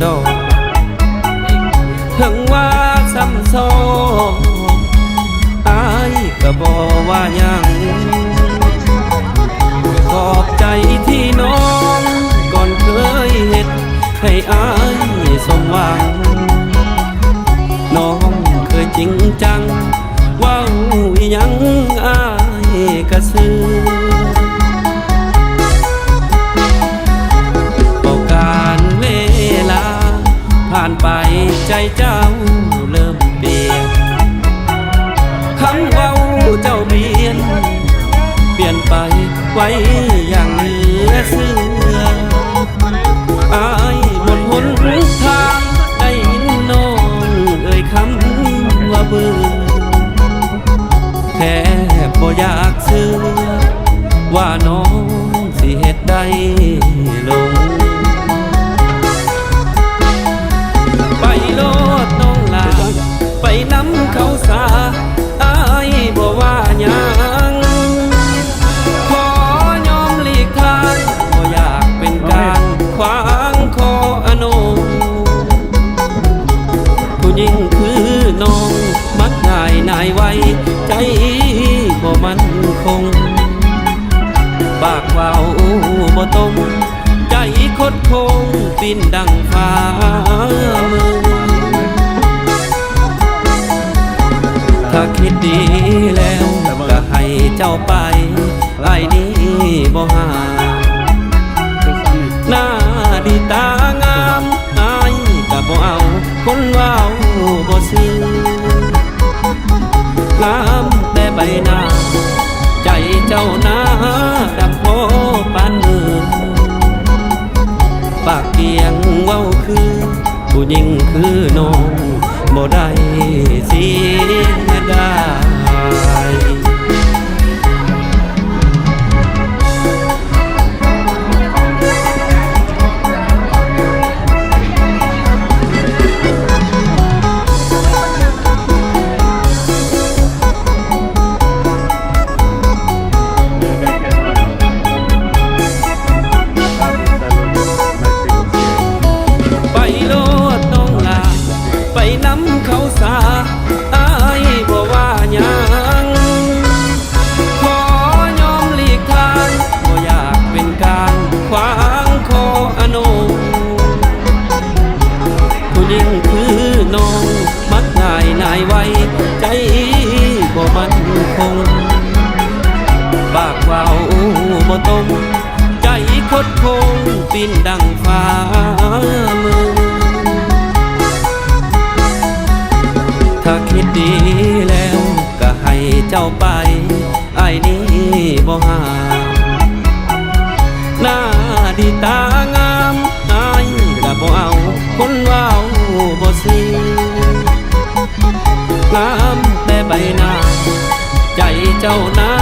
ดอกถึงว่าซ้ำซ้อนอายก็บอกว่ายังขอบใจที่น้องก่อนเคยเห็นให้อายสมหวังน้องเคยจริงจังว้าวยังอายก็ซื้อบอกการเวลาผ่านไปใจเจ้าเริ่มเปลี่ยนคำเว้าเจ้าเปลี่ยนไปไว้อย่างเหลือเชื่ออายหมดหนทางได้ยินน้องเอ่ยคำว่าเบื่อแทบบ่อยากเชื่อว่าน้องสิเฮ็ดได้ลงไปโลดน้องลาไปนำเขาสาอายบ่ว่าหยังขอยอมหลีกทางบ่อยากเป็นการขวางคออโนผู้หญิงคือน้องมักง่ายนายไวใจบ่มั่นคงปากเว้าบ่ตรงใจคดโค้งปีนดังฟ้ามือถ้าคิดดีแล้วก็ให้เจ้าไปไอ้นี้บ่หาหน้าดีตางามอายก็บ่เอาคนว้าวบ่ซื่องามแต่ใบหน้าใจเจ้าหน้าดำโพปานมือปากเกียงเว้าคือผู้หญิงคือน้องบ่ได้เสียดายไปโลดน้องลาไปนำเขาสาอายบ่ว่าหยังขอยอมหลีกทางบ่อยากเป็นการขวางคออโนผู้หญิงคือน้องมักง่ายนายไวใจบ่มั่นคงปากเว้าบ่ตรงใจคดโค้งปีนดังฟ้ามือถ้าคิดดีแล้วก็ให้เจ้าไปไอ้นี้บ่หาหน้าดีตางามอายก็บ่เอาคนว้าวบ่ซื่องามแต่ใบหน้าใจเจ้าหน้า